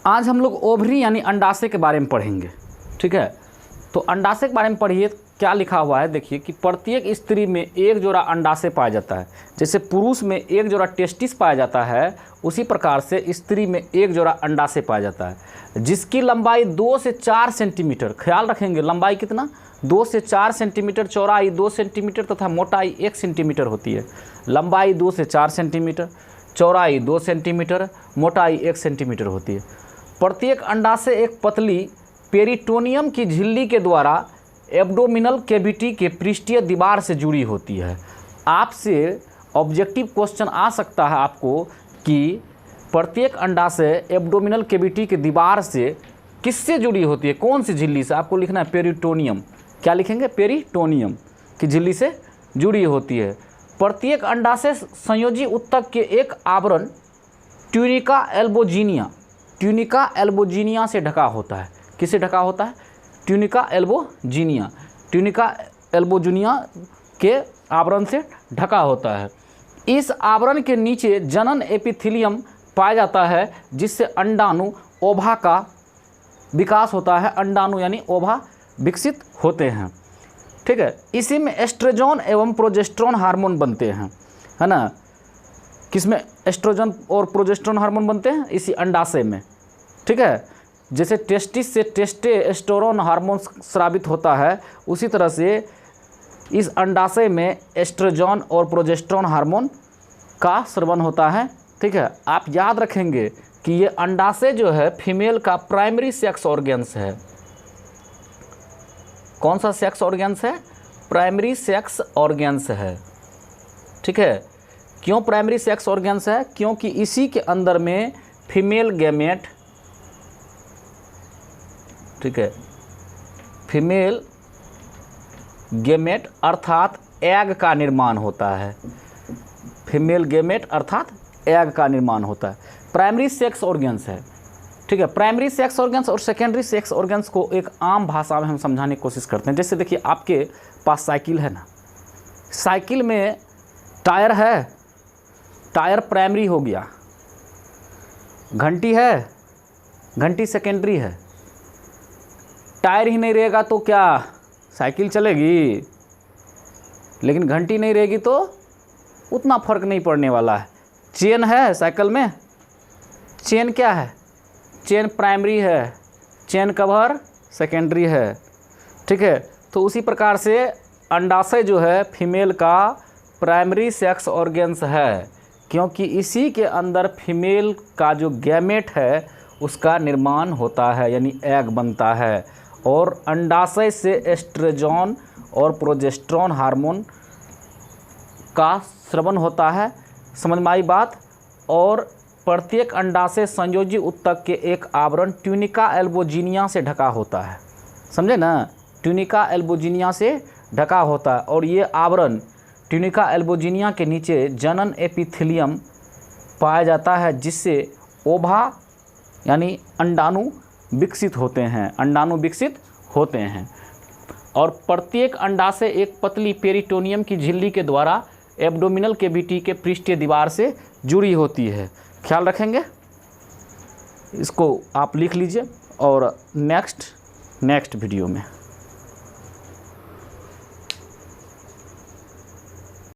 आज हम लोग ओवरी यानी अंडाशय के बारे में पढ़ेंगे। ठीक है, तो अंडाशय के बारे में पढ़िए। क्या लिखा हुआ है देखिए कि प्रत्येक स्त्री में एक जोड़ा अंडाशय पाया जाता है। जैसे पुरुष में एक जोड़ा टेस्टिस पाया जाता है, उसी प्रकार से स्त्री में एक जोड़ा अंडाशय पाया जाता है, जिसकी लंबाई 2 से 4 सेंटीमीटर, ख्याल रखेंगे लंबाई कितना, 2 से 4 सेंटीमीटर, चौड़ाई 2 सेंटीमीटर तथा मोटाई 1 सेंटीमीटर होती है। लंबाई 2 से 4 सेंटीमीटर, चौड़ाई 2 सेंटीमीटर, मोटाई 1 सेंटीमीटर होती है। प्रत्येक अंडाशय एक पतली पेरिटोनियम की झिल्ली के द्वारा एब्डोमिनल कैविटी के पृष्ठीय दीवार से जुड़ी होती है। आपसे ऑब्जेक्टिव क्वेश्चन आ सकता है आपको कि प्रत्येक अंडाशय एब्डोमिनल कैविटी के दीवार से किससे जुड़ी होती है, कौन सी झिल्ली से, आपको लिखना है पेरिटोनियम। क्या लिखेंगे, पेरिटोनियम की झिल्ली से जुड़ी होती है। प्रत्येक अंडाशय संयोजी ऊतक के एक आवरण ट्यूनिका एल्बोजिनिया, ट्यूनिका एल्बोजिनिया से ढका होता है। किससे ढका होता है, ट्यूनिका एल्बोजिनिया, ट्यूनिका एल्बोजिनिया के आवरण से ढका होता है। इस आवरण के नीचे जनन एपिथेलियम पाया जाता है, जिससे अंडाणु ओभा का विकास होता है। अंडाणु यानी ओभा विकसित होते हैं। ठीक है, इसी में एस्ट्रोजन एवं प्रोजेस्टेरोन हार्मोन बनते हैं, है ना। किसमें एस्ट्रोजन और प्रोजेस्टेरोन हार्मोन बनते हैं, इसी अंडाशय में। ठीक है, जैसे टेस्टिस से टेस्टोस्टेरोन हार्मोन स्रावित होता है, उसी तरह से इस अंडाशय में एस्ट्रोजन और प्रोजेस्टेरोन हार्मोन का स्रवण होता है। ठीक है, आप याद रखेंगे कि ये अंडाशय जो है फीमेल का प्राइमरी सेक्स ऑर्गेन्स है। कौन सा सेक्स ऑर्गेन्स है, प्राइमरी सेक्स ऑर्गेन्स है। ठीक है, क्यों प्राइमरी सेक्स ऑर्गेन्स है, क्योंकि इसी के अंदर में फीमेल गैमेट, ठीक है, फीमेल गैमेट अर्थात एग का निर्माण होता है। फीमेल गैमेट अर्थात एग का निर्माण होता है, प्राइमरी सेक्स ऑर्गेन्स है। ठीक है, प्राइमरी सेक्स ऑर्गेन्स और सेकेंडरी सेक्स ऑर्गेन्स को एक आम भाषा में हम समझाने की कोशिश करते हैं। जैसे देखिए, आपके पास साइकिल है ना, साइकिल में टायर है, टायर प्राइमरी हो गया। घंटी है, घंटी सेकेंडरी है। टायर ही नहीं रहेगा तो क्या साइकिल चलेगी, लेकिन घंटी नहीं रहेगी तो उतना फर्क नहीं पड़ने वाला है। चेन है साइकिल में, चेन क्या है, चेन प्राइमरी है, चेन कवर सेकेंडरी है। ठीक है, तो उसी प्रकार से अंडाशय जो है फीमेल का प्राइमरी सेक्स ऑर्गेन्स है, क्योंकि इसी के अंदर फीमेल का जो गैमेट है उसका निर्माण होता है, यानी एग बनता है। और अंडाशय से एस्ट्रोजन और प्रोजेस्टेरोन हार्मोन का स्रवण होता है। समझ में आई बात। और प्रत्येक अंडाशय संयोजी ऊतक के एक आवरण ट्यूनिका एल्बोजिनिया से ढका होता है। समझे ना, ट्यूनिका एल्बोजिनिया से ढका होता है। और ये आवरण ट्यूनिका एल्बोजिनिया के नीचे जनन एपिथेलियम पाया जाता है, जिससे ओभा यानी अंडाणु विकसित होते हैं, अंडाणु विकसित होते हैं। और प्रत्येक अंडाशय एक पतली पेरिटोनियम की झिल्ली के द्वारा एब्डोमिनल कैविटी के पृष्ठीय दीवार से जुड़ी होती है। ख्याल रखेंगे, इसको आप लिख लीजिए और नेक्स्ट वीडियो में